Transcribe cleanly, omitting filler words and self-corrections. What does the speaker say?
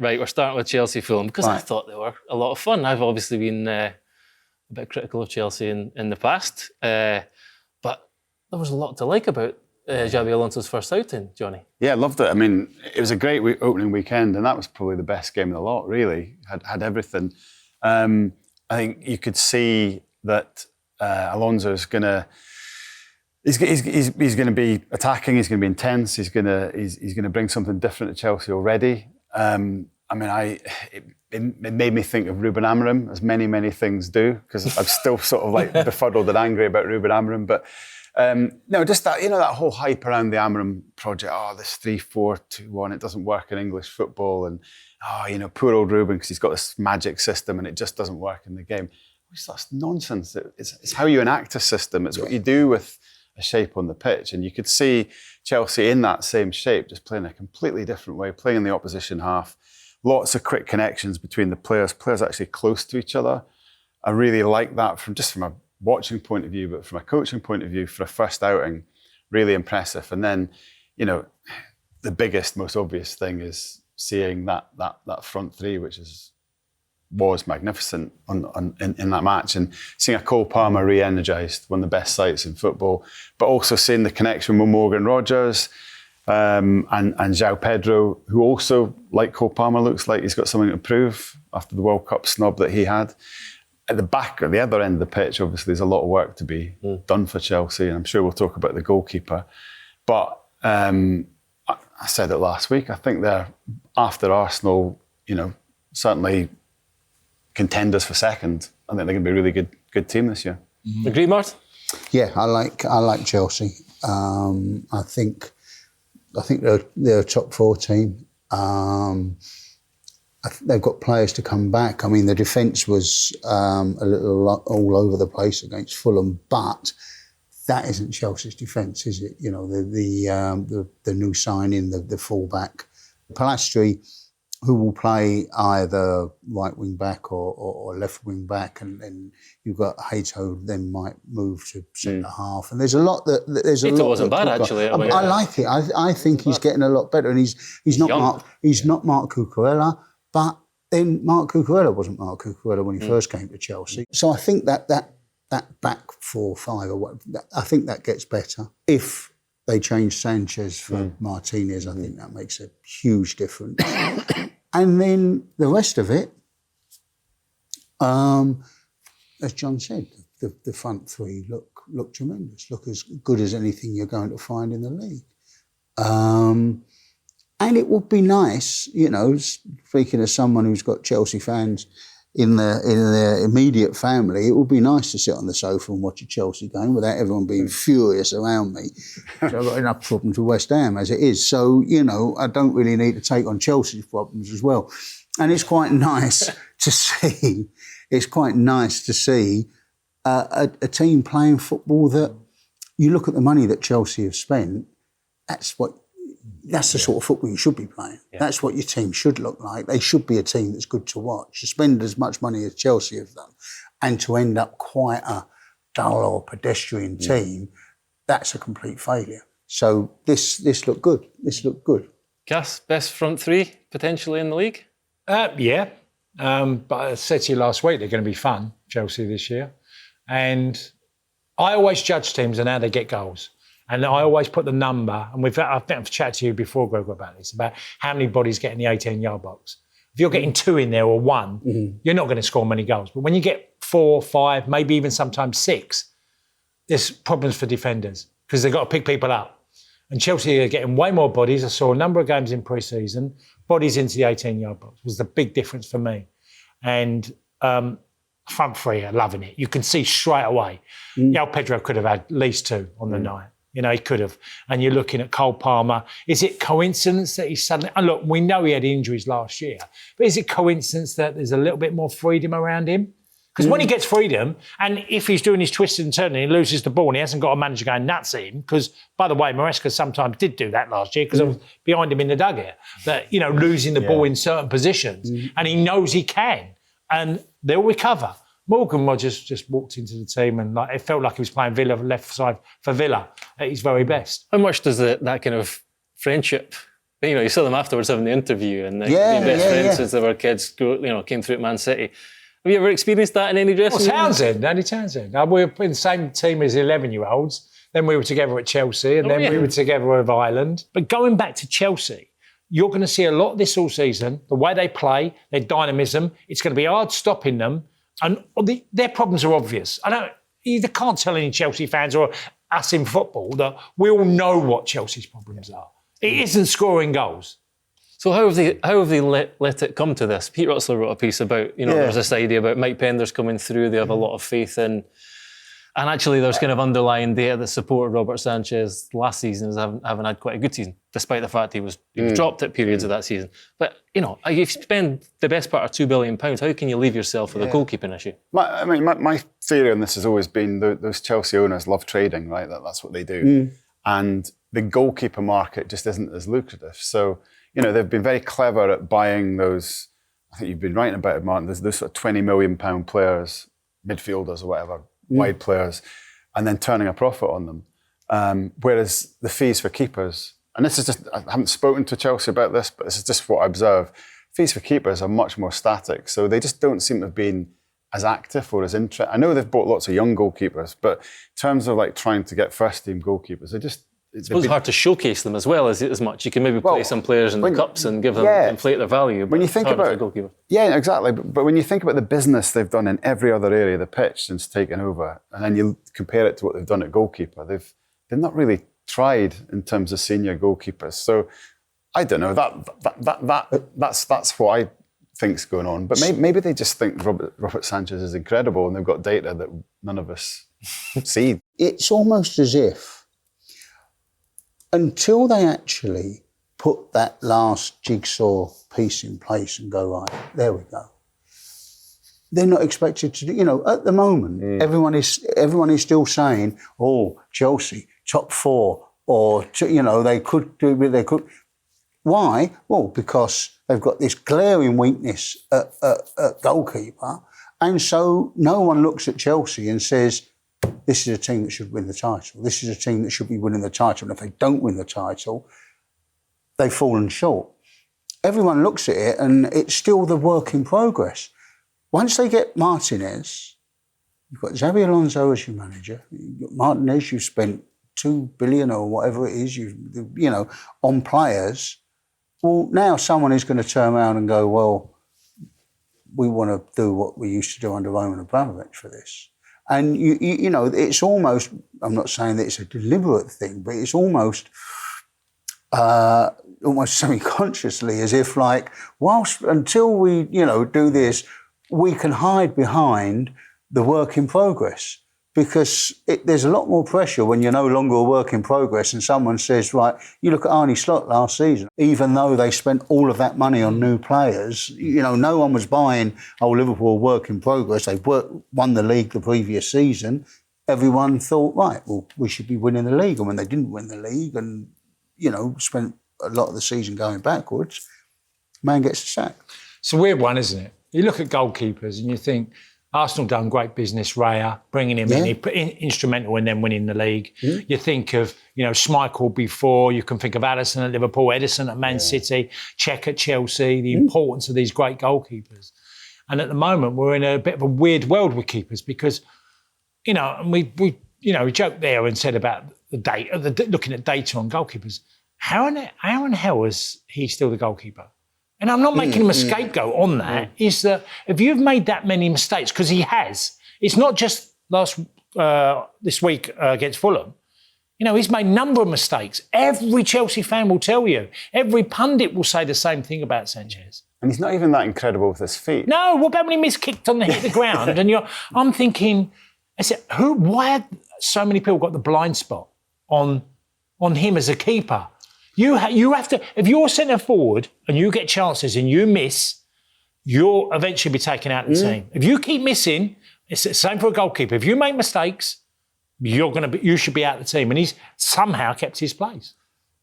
Right, we're starting with Chelsea Fulham because I thought they were a lot of fun. I've obviously been a bit critical of Chelsea in the past, but there was a lot to like about Xabi Alonso's first outing, Johnny. Yeah, I loved it. I mean, it was a great opening weekend, and that was probably the best game of the lot, really. Had everything. I think you could see that Alonso's going to... He's going to be attacking. He's going to be intense. He's going to bring something different to Chelsea already. It made me think of Ruben Amorim, as many things do, because I'm still sort of like befuddled and angry about Ruben Amorim. But no, just that, that whole hype around the Amorim project. Oh, this 3-4-2-1, it doesn't work in English football, and poor old Ruben because he's got this magic system and it just doesn't work in the game. That's nonsense. It's how you enact a system. It's what you do with a shape on the pitch, and you could see Chelsea in that same shape, just playing a completely different way, playing in the opposition half. Lots of quick connections between the players actually close to each other. I really like that from a watching point of view, but from a coaching point of view, for a first outing, really impressive. And then, the biggest, most obvious thing is seeing that front three, which was magnificent in that match, and seeing a Cole Palmer re-energised, one of the best sights in football, but also seeing the connection with Morgan Rogers and João Pedro, who also, like Cole Palmer, looks like he's got something to prove after the World Cup snub that he had. At the back, at the other end of the pitch, obviously there's a lot of work to be done for Chelsea, and I'm sure we'll talk about the goalkeeper. But I said it last week, I think they're, after Arsenal, certainly contenders for second. I think they're going to be a really good team this year. Agree, Mart? Yeah, I like Chelsea. I think they're a top 4 team. They've got players to come back. I mean, the defence was a little all over the place against Fulham, but that isn't Chelsea's defence, is it? The new signing, the fullback, Palastri, who will play either right wing back or left wing back, and then you've got Hato then might move to centre half, and there's a lot that Hato wasn't bad actually. I like it. I think he's getting a lot better, and he's not Mark Cucurella, but then Mark Cucurella wasn't Mark Cucurella when he first came to Chelsea. So I think that back 4-5 or what, I think that gets better if they change Sanchez for Martinez. I think that makes a huge difference. And then the rest of it, as John said, the front three look tremendous, look as good as anything you're going to find in the league. And it would be nice, speaking as someone who's got Chelsea fans in their immediate family, it would be nice to sit on the sofa and watch a Chelsea game without everyone being furious around me. So I've got enough problems with West Ham as it is. So, I don't really need to take on Chelsea's problems as well. And it's quite nice to see. It's quite nice to see a team playing football that you look at the money that Chelsea have spent. That's the sort of football you should be playing. Yeah. That's what your team should look like. They should be a team that's good to watch. To spend as much money as Chelsea have done and to end up quite a dull or pedestrian team, that's a complete failure. So this looked good. This looked good. Cass, best front three potentially in the league? Yeah. But I said to you last week, they're going to be fun, Chelsea, this year. And I always judge teams on how they get goals. And I always put the number, and I think I've chatted to you before, Gregor, about this, about how many bodies get in the 18-yard box. If you're getting 2 in there or 1, you're not going to score many goals. But when you get 4, 5, maybe even sometimes 6, there's problems for defenders because they've got to pick people up. And Chelsea are getting way more bodies. I saw a number of games in pre-season. Bodies into the 18-yard box was the big difference for me. And front three are loving it. You can see straight away. João Pedro could have had at least 2 on the night. He could have. And you're looking at Cole Palmer. Is it coincidence that he's suddenly... And look, we know he had injuries last year. But is it coincidence that there's a little bit more freedom around him? Because when he gets freedom, and if he's doing his twist and turn and he loses the ball and he hasn't got a manager going nuts at him, because, by the way, Maresca sometimes did do that last year because I was behind him in the dugout, that, losing the ball in certain positions. And he knows he can. And they'll recover. Morgan Rogers just walked into the team and it felt like he was playing Villa left side for Villa at his very best. How much does that kind of friendship But, you saw them afterwards having the interview and being best friends since they were kids, came through at Man City. Have you ever experienced that in any dressing room? Andy Townsend. We were in the same team as 11-year-olds. Then we were together at Chelsea, and we were together with Ireland. But going back to Chelsea, you're going to see a lot of this all season, the way they play, their dynamism. It's going to be hard stopping them. And their problems are obvious. You can't tell any Chelsea fans or us in football that we all know what Chelsea's problems are. It isn't scoring goals. So how have they let it come to this? Pete Rutzler wrote a piece about, there's this idea about Mike Penders coming through. They have a lot of faith in. And actually, there's kind of underlying data that supported Robert Sánchez last season as having had quite a good season, despite the fact he was dropped at periods of that season. But, if you spend the best part of £2 billion, how can you leave yourself with a goalkeeping issue? My theory on this has always been those Chelsea owners love trading, right? That's what they do. And the goalkeeper market just isn't as lucrative. So, they've been very clever at buying those, I think you've been writing about it, Martin, those sort of £20 million players, midfielders or whatever, wide players, and then turning a profit on them. Whereas the fees for keepers, and this is just, I haven't spoken to Chelsea about this, but this is just what I observe, fees for keepers are much more static. So they just don't seem to have been as active or as interested. I know they've bought lots of young goalkeepers, but in terms of trying to get first team goalkeepers, it's hard to showcase them as well as much. You can maybe play some players in the cups and give them inflate their value. But when you think about goalkeeper. Yeah, exactly. But when you think about the business they've done in every other area of the pitch since taking over, and then you compare it to what they've done at goalkeeper, they've not really tried in terms of senior goalkeepers. So I don't know. That's what I think's going on. But maybe they just think Robert Sánchez is incredible, and they've got data that none of us see. It's almost as if, until they actually put that last jigsaw piece in place and go, right, there we go, they're not expected to do, at the moment, everyone is still saying, Chelsea, top four, or, they could do, they could. Why? Well, because they've got this glaring weakness at goalkeeper, and so no one looks at Chelsea and says, this is a team that should win the title. This is a team that should be winning the title. And if they don't win the title, they've fallen short. Everyone looks at it and it's still the work in progress. Once they get Martinez, you've got Xabi Alonso as your manager. You've got Martinez, you've spent $2 billion or whatever it is, on players. Well, now someone is going to turn around and go, well, we want to do what we used to do under Roman Abramovich for this. And, it's almost, I'm not saying that it's a deliberate thing, but it's almost semi-consciously as if until we, do this, we can hide behind the work in progress. Because there's a lot more pressure when you're no longer a work in progress and someone says, right, you look at Arne Slot last season, even though they spent all of that money on new players, no one was buying, Liverpool work in progress. They won the league the previous season. Everyone thought, right, well, we should be winning the league. And when they didn't win the league and, spent a lot of the season going backwards, man gets a sack. It's a weird one, isn't it? You look at goalkeepers and you think, Arsenal done great business, Raya, bringing him in, instrumental in them winning the league. You think of, Schmeichel before, you can think of Alisson at Liverpool, Edison at Man City, Cech at Chelsea, the importance of these great goalkeepers. And at the moment, we're in a bit of a weird world with keepers because, and we joked there and said about the data, looking at data on goalkeepers. How in hell is he still the goalkeeper? And I'm not making him a scapegoat on that, is that if you've made that many mistakes, because he has, it's not just this week against Fulham. He's made a number of mistakes. Every Chelsea fan will tell you. Every pundit will say the same thing about Sánchez. And he's not even that incredible with his feet. No, what about when he miskicked on the hit of the ground? And I'm thinking, why have so many people got the blind spot on him as a keeper? You have to, if you're centre forward and you get chances and you miss, you'll eventually be taken out of the team. If you keep missing, it's the same for a goalkeeper. If you make mistakes, you should be out of the team. And he's somehow kept his place.